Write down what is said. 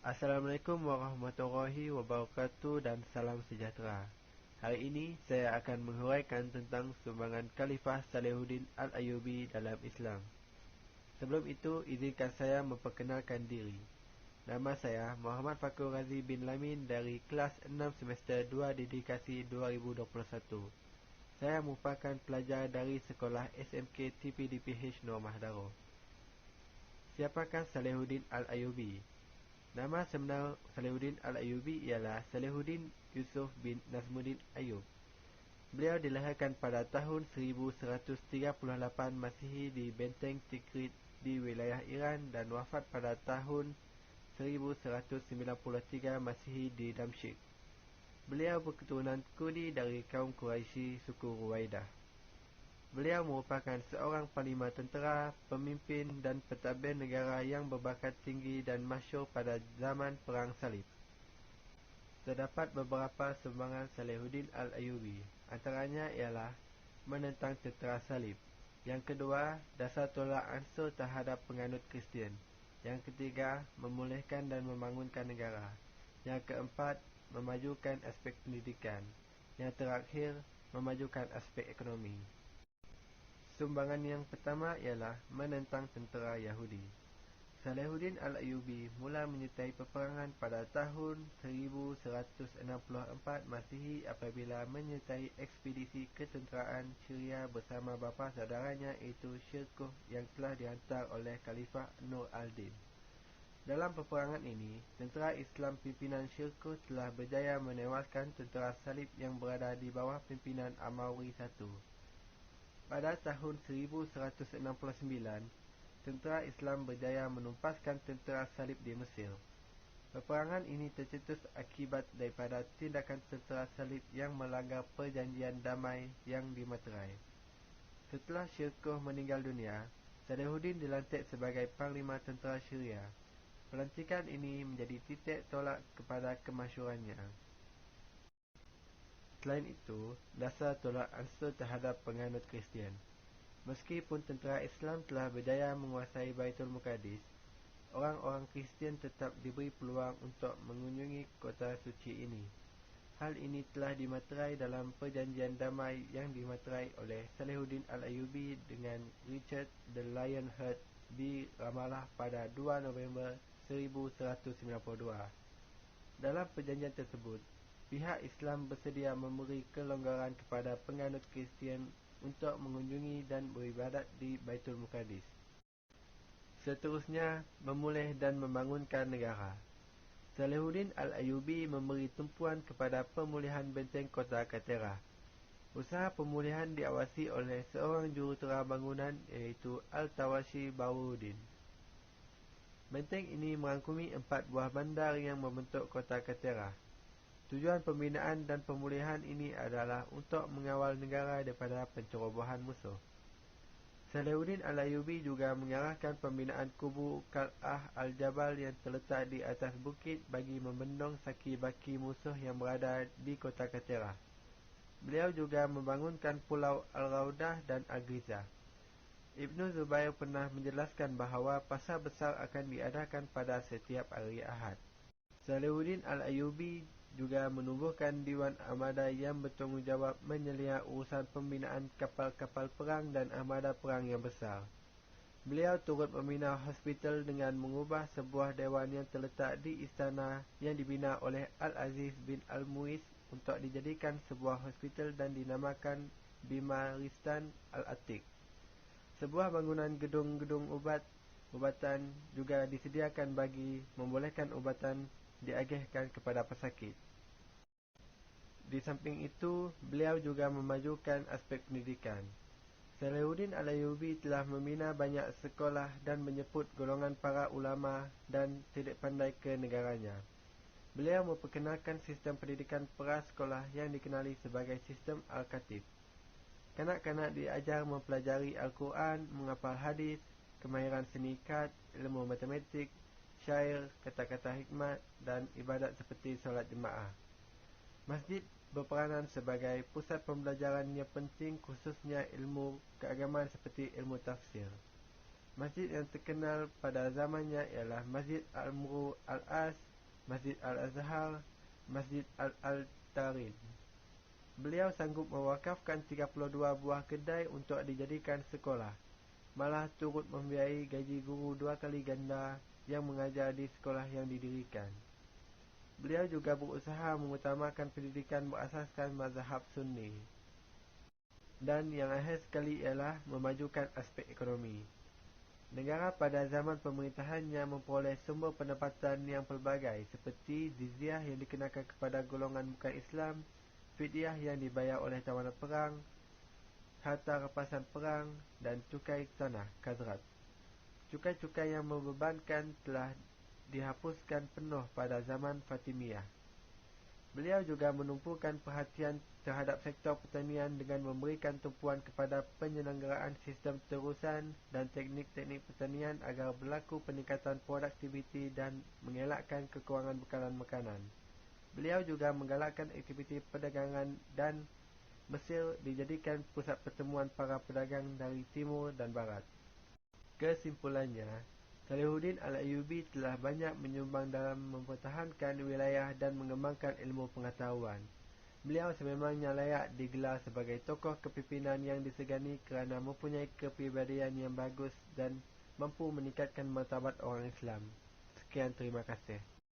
Assalamualaikum warahmatullahi wabarakatuh dan salam sejahtera. Hari ini saya akan menghuraikan tentang sumbangan Khalifah Salihuddin Al-Ayyubi dalam Islam. Sebelum itu, izinkan saya memperkenalkan diri. Nama saya Muhammad Fakur Razi bin Lamin dari kelas 6 semester 2 dedikasi 2021. Saya merupakan pelajar dari sekolah SMK TPDPH Norma Daro. Siapakah Salihuddin Al-Ayyubi? Nama sebenar Salihuddin Al-Ayyubi ialah Salihuddin Yusuf bin Nazmuddin Ayyub. Beliau dilahirkan pada tahun 1138 Masihi di Benteng Tikrit di wilayah Iran dan wafat pada tahun 1193 Masihi di Damsyik. Beliau berketurunan Kurdi dari kaum Quraisy suku Ruwaidah. Beliau merupakan seorang panglima tentera, pemimpin dan pentadbir negara yang berbakat tinggi dan masyhur pada zaman Perang Salib. Terdapat beberapa sumbangan Salihuddin Al-Ayyubi. Antaranya ialah menentang tentera Salib. Yang kedua, dasar tolak ansur terhadap penganut Kristian. Yang ketiga, memulihkan dan membangunkan negara. Yang keempat, memajukan aspek pendidikan. Yang terakhir, memajukan aspek ekonomi. Sumbangan yang pertama ialah menentang tentera Yahudi. Salihuddin Al-Ayyubi mula menyertai peperangan pada tahun 1164 Masihi apabila menyertai ekspedisi ketenteraan Syria bersama bapa saudaranya iaitu Syirkuh yang telah dihantar oleh Khalifah Nur al-Din. Dalam peperangan ini, tentera Islam pimpinan Syirkuh telah berjaya menewaskan tentera Salib yang berada di bawah pimpinan Amawi I. Pada tahun 1169, tentera Islam berjaya menumpaskan tentera Salib di Mesir. Peperangan ini tercetus akibat daripada tindakan tentera Salib yang melanggar perjanjian damai yang dimeterai. Setelah Syirkuh meninggal dunia, Salihuddin dilantik sebagai Panglima Tentera Syria. Pelantikan ini menjadi titik tolak kepada kemasyhurannya. Selain itu, dasar tolak ansur terhadap penganut Kristian. Meskipun tentera Islam telah berjaya menguasai Baitul Muqaddis, orang-orang Kristian tetap diberi peluang untuk mengunjungi kota suci ini. Hal ini telah dimeterai dalam perjanjian damai yang dimeterai oleh Salihuddin Al-Ayyubi dengan Richard the Lionheart di Ramallah pada 2 November 1192. Dalam perjanjian tersebut, pihak Islam bersedia memberi kelonggaran kepada penganut Kristian untuk mengunjungi dan beribadat di Baitul Muqaddis. Seterusnya, memulih dan membangunkan negara. Salihuddin Al-Ayyubi memberi tumpuan kepada pemulihan benteng kota Katera. Usaha pemulihan diawasi oleh seorang jurutera bangunan iaitu Al-Tawashi Baruddin. Benteng ini merangkumi 4 buah bandar yang membentuk kota Katera. Tujuan pembinaan dan pemulihan ini adalah untuk mengawal negara daripada pencerobohan musuh. Salihuddin Al-Ayyubi juga mengarahkan pembinaan kubu Qal'ah Al-Jabal yang terletak di atas bukit bagi membendung saki-baki musuh yang berada di kota Katera. Beliau juga membangunkan pulau Al-Raudah dan Al-Ghizah. Ibnu Zubair pernah menjelaskan bahawa pasar besar akan diadakan pada setiap hari Ahad. Salihuddin Al-Ayyubi juga menubuhkan Diwan Armada yang bertanggungjawab menyelia urusan pembinaan kapal-kapal perang dan armada perang yang besar. Beliau turut membina hospital dengan mengubah sebuah dewan yang terletak di istana yang dibina oleh Al-Aziz bin Al-Muiz untuk dijadikan sebuah hospital dan dinamakan Bimaristan Al-Atiq. Sebuah bangunan gedung-gedung ubatan juga disediakan bagi membolehkan ubatan diagihkan kepada pesakit. Di samping itu, beliau juga memajukan aspek pendidikan. Salihuddin Al-Ayyubi telah membina banyak sekolah dan menyebut golongan para ulama dan tidak pandai ke negaranya. Beliau memperkenalkan sistem pendidikan prasekolah yang dikenali sebagai sistem Al-Khatib. Kanak-kanak diajar mempelajari Al-Quran, menghafal hadis, kemahiran seni kad, ilmu matematik, syair, kata-kata hikmat dan ibadat seperti solat jemaah. Masjid berperanan sebagai pusat pembelajaran yang penting khususnya ilmu keagamaan seperti ilmu tafsir. Masjid yang terkenal pada zamannya ialah Masjid Al-Muru Al-As Masjid Al-Azhar, Masjid Al-Tarin. Beliau sanggup mewakafkan 32 buah kedai untuk dijadikan sekolah. Malah turut membiayai gaji guru 2 kali ganda yang mengajar di sekolah yang didirikan. Beliau juga berusaha mengutamakan pendidikan berasaskan mazhab Sunni. Dan yang akhir sekali ialah memajukan aspek ekonomi. Negara pada zaman pemerintahannya memperoleh sumber pendapatan yang pelbagai seperti jizyah yang dikenakan kepada golongan bukan Islam, fidyah yang dibayar oleh tawanan perang, harta rampasan perang dan cukai tanah kazrat. Cukai-cukai yang membebankan telah dihapuskan penuh pada zaman Fatimiyah. Beliau juga menumpukan perhatian terhadap sektor pertanian dengan memberikan tumpuan kepada penyelenggaraan sistem terusan dan teknik-teknik pertanian agar berlaku peningkatan produktiviti dan mengelakkan kekurangan bekalan makanan. Beliau juga menggalakkan aktiviti perdagangan dan Mesir dijadikan pusat pertemuan para pedagang dari timur dan barat. Kesimpulannya, Salahuddin Al-Ayyubi telah banyak menyumbang dalam mempertahankan wilayah dan mengembangkan ilmu pengetahuan. Beliau sememangnya layak digelar sebagai tokoh kepimpinan yang disegani kerana mempunyai kepribadian yang bagus dan mampu meningkatkan martabat orang Islam. Sekian, terima kasih.